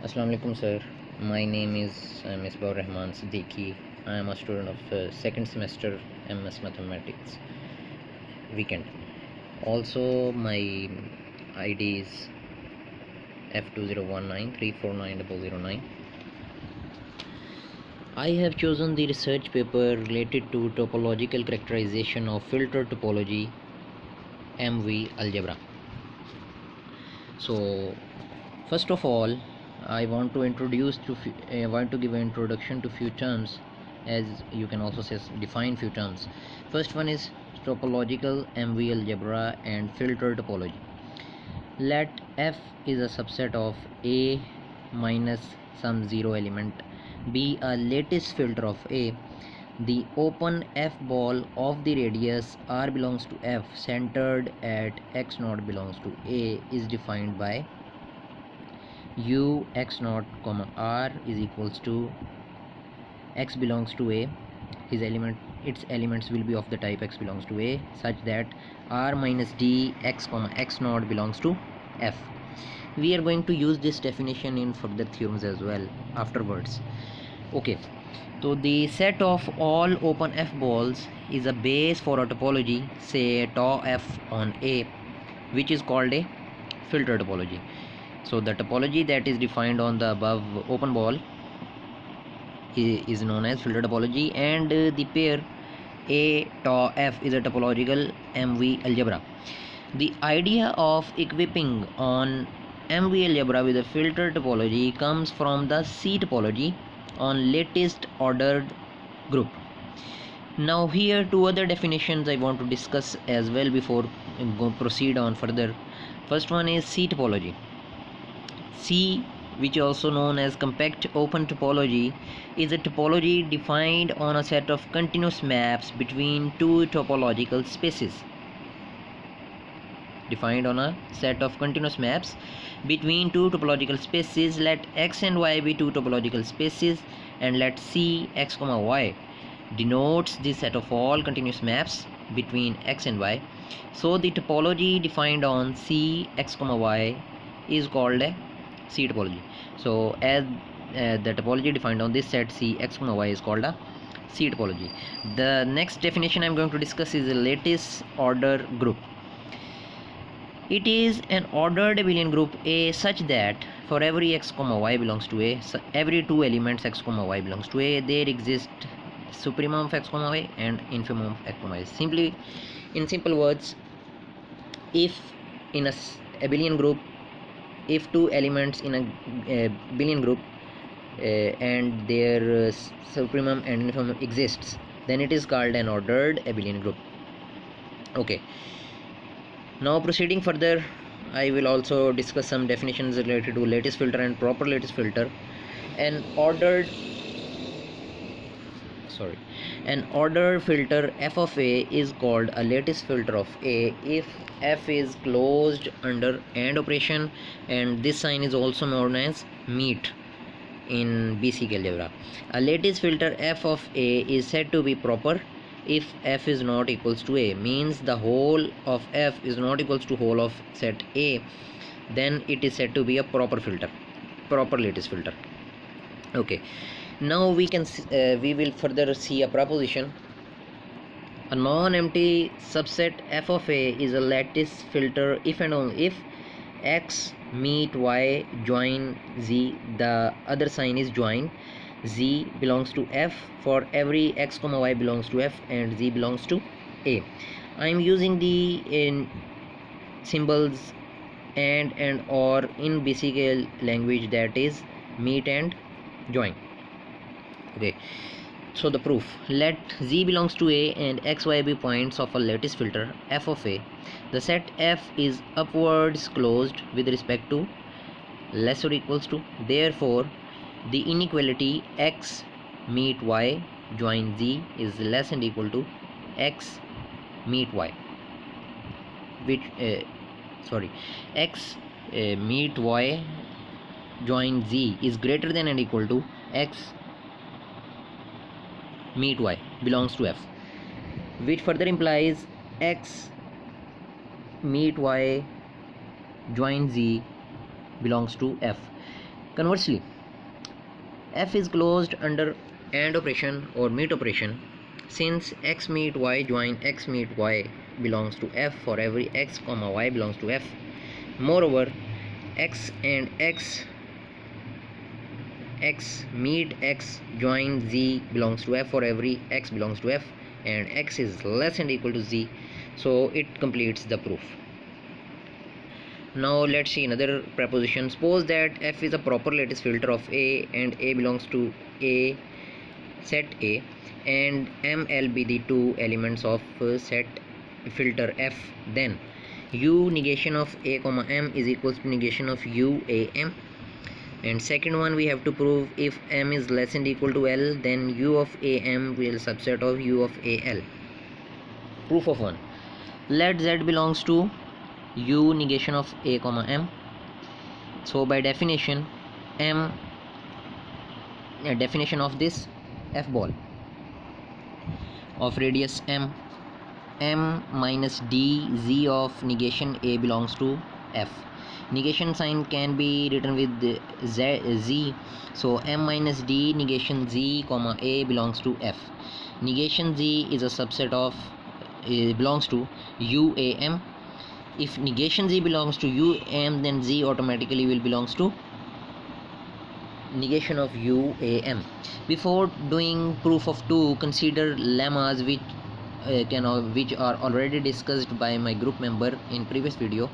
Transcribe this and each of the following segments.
Assalamu alaikum sir. My name is Misbah Rahman Siddiqui. I am a student of second semester MS Mathematics weekend. Also my ID is F2019349009. I have chosen the research paper related to topological characterization of filter topology MV algebra. So first of all, I want to give an introduction to few terms, as you can also say define few terms. First one is topological MV algebra and filter topology. Let F is a subset of A minus some zero element be a lattice filter of A. The open F ball of the radius R belongs to F centered at x naught belongs to A is defined by U x naught comma R is equals to x belongs to A. Its elements will be of the type x belongs to A, such that R minus D x comma x naught belongs to F. We are going to use this definition in further theorems as well afterwards. Okay, so the set of all open F balls is a base for a topology, say tau F on A, which is called a filter topology. So the topology that is defined on the above open ball is known as filter topology, and the pair A tau F is a topological MV algebra. The idea of equipping on MV algebra with a filter topology comes from the C topology on latest ordered group. Now here two other definitions I want to discuss as well before proceed on further. First one is C topology. C, which is also known as compact open topology, is a topology defined on a set of continuous maps between two topological spaces. Defined on a set of continuous maps between two topological spaces. Let x and y be two topological spaces, and let C x comma y denotes the set of all continuous maps between x and y. So the topology defined on C x comma y is called a C topology. So as the topology defined on this set C x comma y is called a C topology. The next definition I am going to discuss is a lattice order group. It is an ordered abelian group A such that for every x comma y belongs to A, so every two elements x comma y belongs to A, there exist supremum of x comma y and infimum of x comma y. Simply, in simple words, if in a abelian group, if two elements in a billion group and their supremum and infimum exists, then it is called an ordered abelian group. Okay, now proceeding further, I will also discuss some definitions related to lattice filter and proper lattice filter. An ordered filter f of A is called a lattice filter of A if f is closed under AND operation, and this sign is also known as meet in basic algebra. A lattice filter f of A is said to be proper if f is not equals to A, means the whole of f is not equals to whole of set A, then it is said to be a proper lattice filter. Okay, now we will further see a proposition. A non-empty subset f of A is a lattice filter if and only if x meet y join z, the other sign is join, z belongs to f for every x comma y belongs to f and z belongs to A. I am using the symbols and or in basic language, that is meet and join. Okay, so the proof: let z belongs to A and xy be points of a lattice filter f of A. The set f is upwards closed with respect to less or equals to, therefore the inequality x meet y join z is less and equal to x meet y, which x meet y join z is greater than and equal to x meet y belongs to f, which further implies x meet y join z belongs to f. Conversely, f is closed under AND operation or meet operation, since x meet y join x meet y belongs to f for every x comma y belongs to f. Moreover, x and x meet x join z belongs to f for every x belongs to f, and x is less and equal to z, so it completes the proof. Now let's see another proposition. Suppose that f is a proper lattice filter of A and A belongs to A set A, and ML be the two elements of set filter f. Then u negation of A comma M is equals to negation of u A M. And second one, we have to prove if M is less than equal to L, then u of AM will subset of u of AL. Proof of 1. Let Z belongs to u negation of A comma M. So by definition, definition of this f ball of radius M minus d z of negation A belongs to f. Negation sign can be written with z, so M minus d negation z comma A belongs to f. Negation z is a subset of belongs to UAM. If negation z belongs to UAM, then z automatically will belongs to negation of UAM. Before doing proof of 2, consider lemmas which are already discussed by my group member in previous video.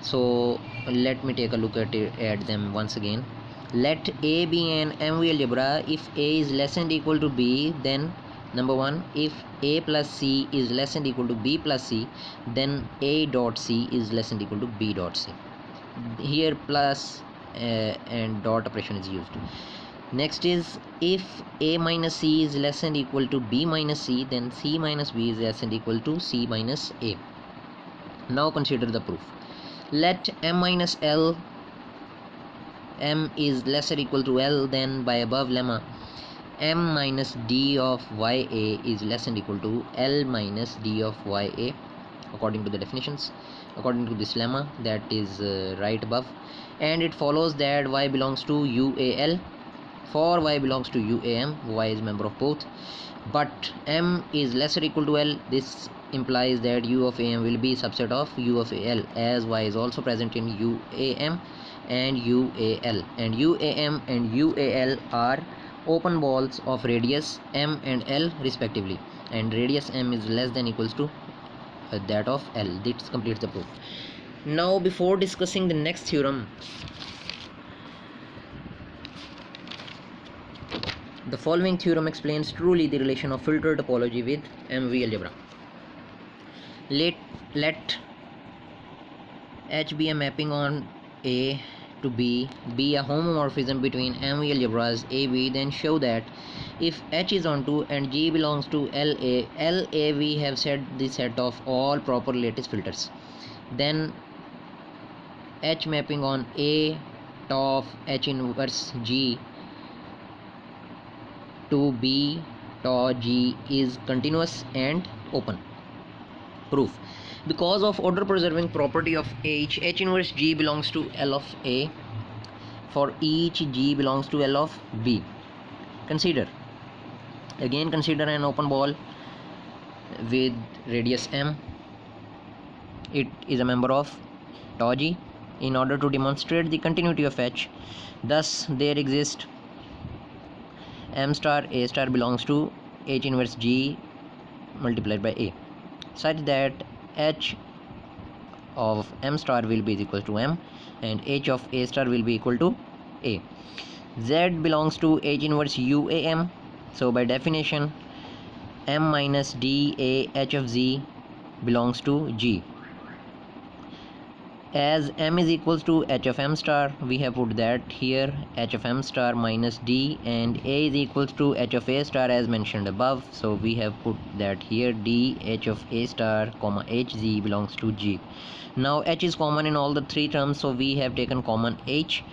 So let me take a look at them once again. Let A be an MV algebra if A is less than equal to B, then number 1, if A plus C is less than equal to B plus C, then A dot C is less than equal to B dot C. Here plus and dot operation is used. Next is, if A minus C is less than equal to B minus C, then C minus B is less than equal to C minus A. Now consider the proof. Let M minus L, M is less or equal to L, then by above lemma, M minus D of YA is less than equal to L minus D of YA, according to the definitions, according to this lemma that is right above. And it follows that Y belongs to UAL. For Y belongs to UAM, Y is member of both, but M is less or equal to L. This implies that u of AM will be subset of u of AL, as Y is also present in UAM and UAL, and UAM and UAL are open balls of radius M and L respectively, and radius M is less than equals to that of L. This completes the proof. Now before discussing the next theorem, the following theorem explains truly the relation of filter topology with MV algebra. Let H be a mapping on A to B, be a homomorphism between MV algebras AB, then show that if H is onto and G belongs to LA, we have said the set of all proper lattice filters. Then H mapping on A of H inverse G to B to G is continuous and open. Proof. Because of order preserving property of H inverse G belongs to L of A for each G belongs to L of B. Consider an open ball with radius M. It is a member of tau G. In order to demonstrate the continuity of H, thus there exists M star A star belongs to H inverse G multiplied by A, such that H of M star will be equal to M and H of A star will be equal to A. Z belongs to H inverse UAM, so by definition M minus D A H of Z belongs to G. As M is equals to H of M star, we have put that here H of M star minus D, and A is equals to H of A star as mentioned above, so we have put that here D H of A star comma HZ belongs to G. Now H is common in all the three terms, so we have taken common H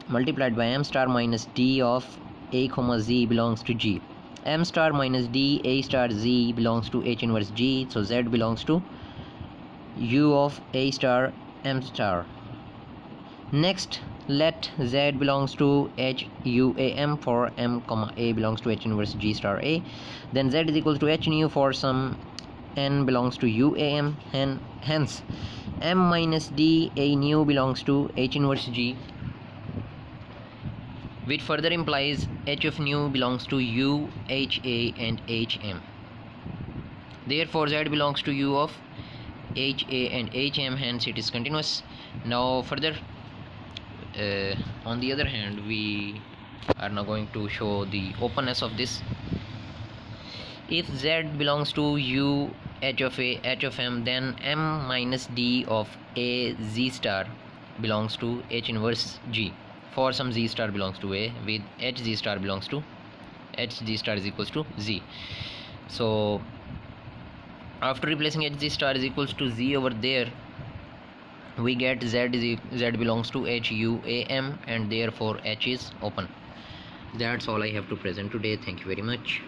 multiplied by M star minus D of A comma Z belongs to G. M star minus D A star Z belongs to H inverse G, so Z belongs to U of A star M star. Next, let Z belongs to H U A M for M comma A belongs to H inverse G star A. Then Z is equals to H nu for some N belongs to U A M, and hence M minus D A nu belongs to H inverse G, which further implies H of nu belongs to U, H A and H M. Therefore Z belongs to U of H A and H M, hence it is continuous. Now further, on the other hand, we are now going to show the openness of this. If Z belongs to U H of A H of M, then M minus D of A Z star belongs to H inverse G for some Z star belongs to A, with H Z star belongs to H Z star is equals to Z. So after replacing H Z star is equals to Z over there, we get Z belongs to H U A M, and therefore H is open. That's all I have to present today. Thank you very much.